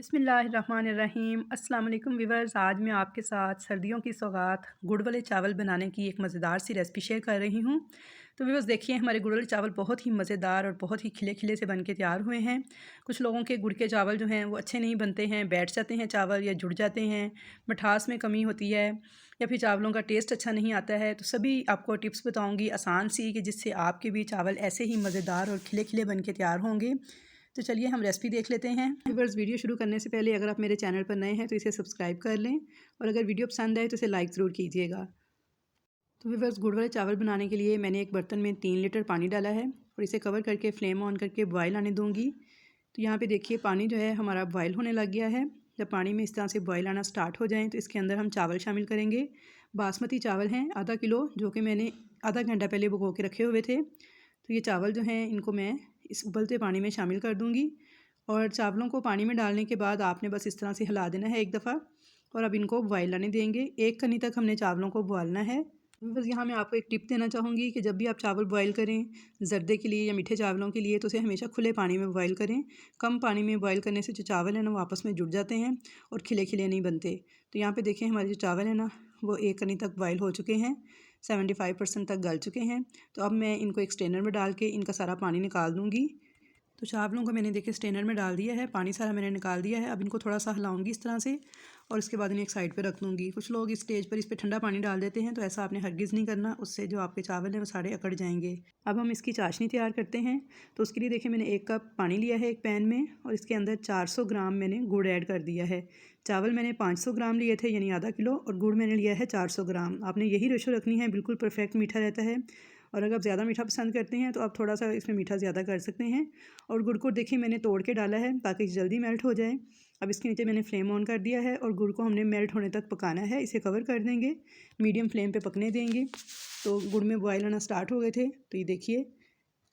बिस्मिल्लाहिर्रहमानिर्रहीम अस्सलाम वालेकुम व्यूअर्स। आज मैं आपके साथ सर्दियों की सौगात गुड़ वाले चावल बनाने की एक मज़ेदार सी रेसिपी शेयर कर रही हूँ। तो व्यूअर्स देखिए, हमारे गुड़ वाले चावल बहुत ही मज़ेदार और बहुत ही खिले खिले से बन के तैयार हुए हैं। कुछ लोगों के गुड़ के चावल जो हैं वो अच्छे नहीं बनते हैं, बैठ जाते हैं चावल या जुड़ जाते हैं, मिठास में कमी होती है या फिर चावलों का टेस्ट अच्छा नहीं आता है। तो सभी आपको टिप्स बताऊँगी आसान सी, कि जिससे आपके भी चावल ऐसे ही मज़ेदार और खिले खिले बन के तैयार होंगे। तो चलिए हम रेसिपी देख लेते हैं। व्यूअर्स, वीडियो शुरू करने से पहले अगर आप मेरे चैनल पर नए हैं तो इसे सब्सक्राइब कर लें, और अगर वीडियो पसंद आए तो इसे लाइक ज़रूर कीजिएगा। तो व्यूअर्स, गुड़ वाले चावल बनाने के लिए मैंने एक बर्तन में 3 लीटर पानी डाला है और इसे कवर करके फ्लेम ऑन करके बॉयल आने दूँगी। तो यहाँ पे देखिए, पानी जो है हमारा बॉयल होने लग गया है। जब पानी में इस तरह से बॉयल आना स्टार्ट हो जाए तो इसके अंदर हम चावल शामिल करेंगे। बासमती चावल हैं आधा किलो, जो कि मैंने आधा घंटा पहले भिगो के रखे हुए थे। तो ये चावल जो हैं इनको मैं इस उबलते पानी में शामिल कर दूँगी, और चावलों को पानी में डालने के बाद आपने बस इस तरह से हिला देना है एक दफ़ा, और अब इनको बॉयल आने देंगे। 1 कनी तक हमने चावलों को बॉयलना है। बस यहाँ मैं आपको एक टिप देना चाहूँगी कि जब भी आप चावल बॉयल करें ज़र्दे के लिए या मीठे चावलों के लिए, तो उसे हमेशा खुले पानी में बॉयल करें। कम पानी में बॉयल करने से जो चावल है ना वो आपस में जुड़ जाते हैं और खिले खिले नहीं बनते। तो यहाँ पे देखें, हमारे जो चावल है ना वो 1 कनी तक बॉयल हो चुके हैं, 75% तक गल चुके हैं। तो अब मैं इनको एक स्ट्रेनर में डाल के इनका सारा पानी निकाल दूँगी। तो चावलों को मैंने देखिए स्ट्रेनर में डाल दिया है, पानी सारा मैंने निकाल दिया है। अब इनको थोड़ा सा हिलाऊंगी इस तरह से, और इसके बाद इन्हें एक साइड पे रख दूँगी। कुछ लोग इस स्टेज पर इस पे ठंडा पानी डाल देते हैं, तो ऐसा आपने हरगिज़ नहीं करना, उससे जो आपके चावल हैं वो सारे अकड़ जाएंगे। अब हम इसकी चाशनी तैयार करते हैं। तो उसके लिए देखिए, मैंने 1 कप पानी लिया है एक पैन में, और इसके अंदर 400 ग्राम मैंने गुड़ ऐड कर दिया है। चावल मैंने 500 ग्राम लिए थे, यानी आधा किलो, और गुड़ मैंने लिया है 400 ग्राम। आपने यही रेशो रखनी है, बिल्कुल परफेक्ट मीठा रहता है। और अगर आप ज़्यादा मीठा पसंद करते हैं तो आप थोड़ा सा इसमें मीठा ज़्यादा कर सकते हैं। और गुड़ को देखिए मैंने तोड़ के डाला है ताकि जल्दी मेल्ट हो जाए। अब इसके नीचे मैंने फ्लेम ऑन कर दिया है और गुड़ को हमने मेल्ट होने तक पकाना है। इसे कवर कर देंगे, मीडियम फ्लेम पे पकने देंगे। तो गुड़ में बॉयल आना स्टार्ट हो गए थे, तो ये देखिए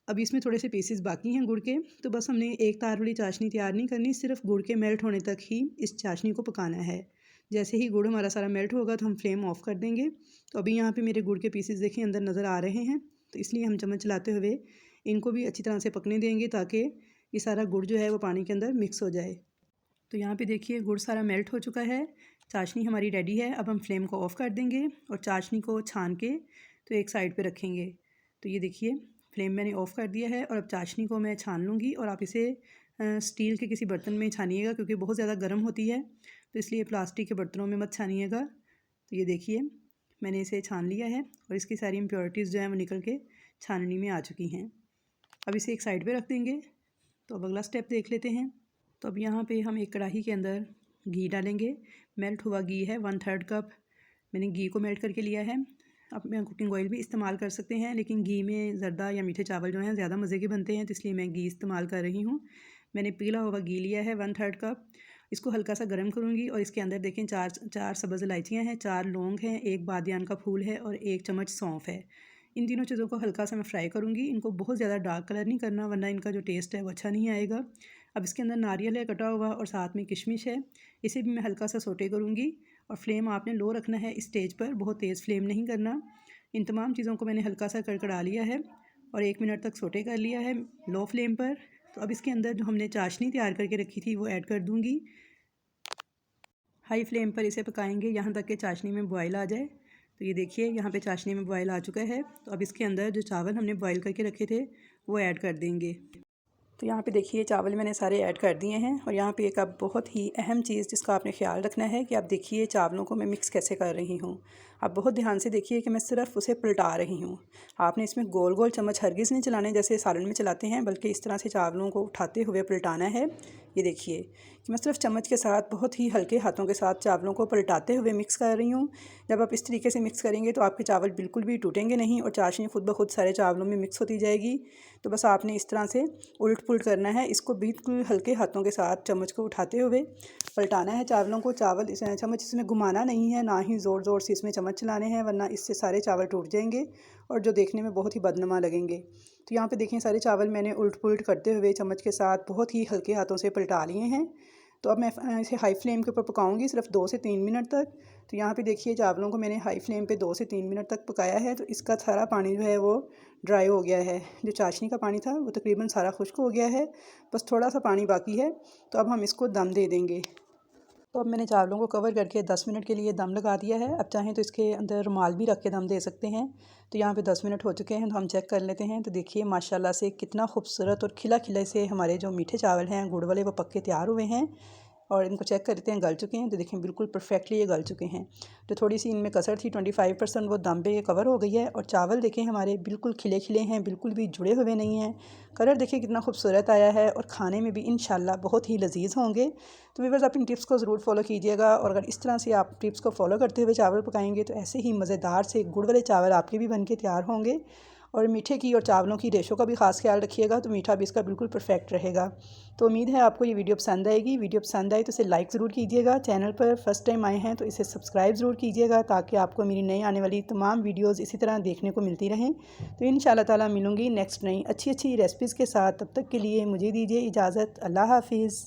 अब इसमें थोड़े से पीसेस बाकी हैं गुड़ के। तो बस हमने एक तार वाली चाशनी तैयार नहीं करनी, सिर्फ गुड़ के मेल्ट होने तक ही इस चाशनी को पकाना है। जैसे ही गुड़ हमारा सारा मेल्ट होगा तो हम फ्लेम ऑफ कर देंगे। तो अभी यहाँ पे मेरे गुड़ के पीसेस देखिए अंदर नज़र आ रहे हैं, तो इसलिए हम चम्मच चलाते हुए इनको भी अच्छी तरह से पकने देंगे, ताकि ये सारा गुड़ जो है वो पानी के अंदर मिक्स हो जाए। तो यहाँ पे देखिए गुड़ सारा मेल्ट हो चुका है, चाशनी हमारी रेडी है। अब हम फ्लेम को ऑफ़ कर देंगे और चाशनी को छान के तो एक साइड पे रखेंगे। तो ये देखिए फ्लेम मैंने ऑफ़ कर दिया है, और अब चाशनी को मैं छान लूँगी। और आप इसे स्टील के किसी बर्तन में छानिएगा, क्योंकि बहुत ज़्यादा गर्म होती है, तो इसलिए प्लास्टिक के बर्तनों में मत छानिएगा। तो ये देखिए मैंने इसे छान लिया है, और इसकी सारी इम्प्योरिटीज़ जो हैं वो निकल के छाननी में आ चुकी हैं। अब इसे एक साइड पे रख देंगे। तो अब अगला स्टेप देख लेते हैं। तो अब यहाँ पे हम एक कढ़ाई के अंदर घी डालेंगे। मेल्ट हुआ घी है 1/3 कप, मैंने घी को मेल्ट करके लिया है। आप मैं कुकिंग ऑयल भी इस्तेमाल कर सकते हैं, लेकिन घी में ज़र्दा या मीठे चावल जो हैं ज़्यादा मज़े के बनते हैं, तो इसलिए मैं घी इस्तेमाल कर रही हूँ। मैंने पिघला हुआ घी लिया है 1/3 कप। इसको हल्का सा गर्म करूँगी, और इसके अंदर देखें चार सब्ज़ इलायचियाँ हैं, 4 लौंग हैं, 1 बादियान का फूल है, और 1 चम्मच सौंफ है। इन तीनों चीज़ों को हल्का सा मैं फ्राई करूँगी। इनको बहुत ज़्यादा डार्क कलर नहीं करना, वरना इनका जो टेस्ट है वो अच्छा नहीं आएगा। अब इसके अंदर नारियल है कटा हुआ, और साथ में किशमिश है, इसे भी मैं हल्का सा सोटे करूँगी। और फ्लेम आपने लो रखना है इस स्टेज पर, बहुत तेज़ फ्लेम नहीं करना। इन तमाम चीज़ों को मैंने हल्का सा कड़कड़ा लिया है और 1 मिनट तक सोटे कर लिया है लो फ्लेम पर। तो अब इसके अंदर जो हमने चाशनी तैयार करके रखी थी वो ऐड कर दूँगी। हाई फ्लेम पर इसे पकाएंगे यहाँ तक कि चाशनी में बॉयल आ जाए। तो ये देखिए यहाँ पे चाशनी में बॉयल आ चुका है। तो अब इसके अंदर जो चावल हमने बॉयल करके रखे थे वो ऐड कर देंगे। तो यहाँ पे देखिए चावल मैंने सारे ऐड कर दिए हैं, और यहाँ पे एक अब बहुत ही अहम चीज़ जिसका आपने ख्याल रखना है कि आप देखिए चावलों को मैं मिक्स कैसे कर रही हूँ। आप बहुत ध्यान से देखिए कि मैं सिर्फ उसे पलटा रही हूँ। आपने इसमें गोल गोल चम्मच हरगिज़ नहीं चलाने जैसे सालन में चलाते हैं, बल्कि इस तरह से चावलों को उठाते हुए पलटाना है। ये देखिए कि मैं सिर्फ चम्मच के साथ बहुत ही हल्के हाथों के साथ चावलों को पलटाते हुए मिक्स कर रही हूँ। जब आप इस तरीके से मिक्स करेंगे तो आपके चावल बिल्कुल भी टूटेंगे नहीं, और चाशनी खुद ब खुद सारे चावलों में मिक्स होती जाएगी। तो बस आपने इस तरह से उलट पुलट करना है, इसको बिल्कुल हल्के हाथों के साथ चम्मच को उठाते हुए पलटाना है चावलों को। चावल इस चम्मच इसमें घुमाना नहीं है, ना ही ज़ोर ज़ोर से इसमें चम्मच चलाने हैं, वरना इससे सारे चावल टूट जाएंगे और जो देखने में बहुत ही बदनुमा लगेंगे। तो यहाँ पे देखें सारे चावल मैंने उलट पुलट करते हुए चम्मच के साथ बहुत ही हल्के हाथों से पलटा लिए हैं। तो अब मैं इसे हाई फ्लेम के ऊपर पकाऊंगी सिर्फ 2 से 3 मिनट तक। तो यहाँ पे देखिए चावलों को मैंने हाई फ्लेम पे 2 से 3 मिनट तक पकाया है। तो इसका सारा पानी जो है वो ड्राई हो गया है। जो चाशनी का पानी था वो तकरीबन सारा खुश्क हो गया है, बस थोड़ा सा पानी बाकी है। तो अब हम इसको दम दे देंगे। तो अब मैंने चावलों को कवर करके 10 मिनट के लिए दम लगा दिया है। अब चाहें तो इसके अंदर रुमाल भी रख के दम दे सकते हैं। तो यहाँ पे 10 मिनट हो चुके हैं, तो हम चेक कर लेते हैं। तो देखिए माशाल्लाह से कितना खूबसूरत और खिला खिला से हमारे जो मीठे चावल हैं गुड़ वाले वो पक के तैयार हुए हैं। और इनको चेक करते हैं गल चुके हैं। तो देखें बिल्कुल परफेक्टली ये गल चुके हैं। तो थोड़ी सी इनमें कसर थी 25% वो दम पे कवर हो गई है। और चावल देखें हमारे बिल्कुल खिले खिले हैं, बिल्कुल भी जुड़े हुए नहीं हैं। कलर देखिए कितना खूबसूरत आया है और खाने में भी इंशाल्लाह बहुत ही लजीज होंगे। तो व्यूअर्स आप इन टिप्स को ज़रूर फॉलो कीजिएगा। और अगर इस तरह से आप टिप्स को फॉलो करते हुए चावल पकाएंगे तो ऐसे ही मज़ेदार से गुड़ वाले चावल आपके भी बन के तैयार होंगे। और मीठे की और चावलों की रेशो का भी ख़ास ख्याल रखिएगा, तो मीठा भी इसका बिल्कुल परफेक्ट रहेगा। तो उम्मीद है आपको ये वीडियो पसंद आएगी। वीडियो पसंद आए तो इसे लाइक ज़रूर कीजिएगा। चैनल पर फर्स्ट टाइम आए हैं तो इसे सब्सक्राइब ज़रूर कीजिएगा, ताकि आपको मेरी नई आने वाली तमाम वीडियोज़ इसी तरह देखने को मिलती रहें। तो इंशाल्लाह ताला मिलूँगी नेक्स्ट नई अच्छी अच्छी रेसिपीज़ के साथ। तब तक के लिए मुझे दीजिए इजाज़त। अल्लाह हाफिज़।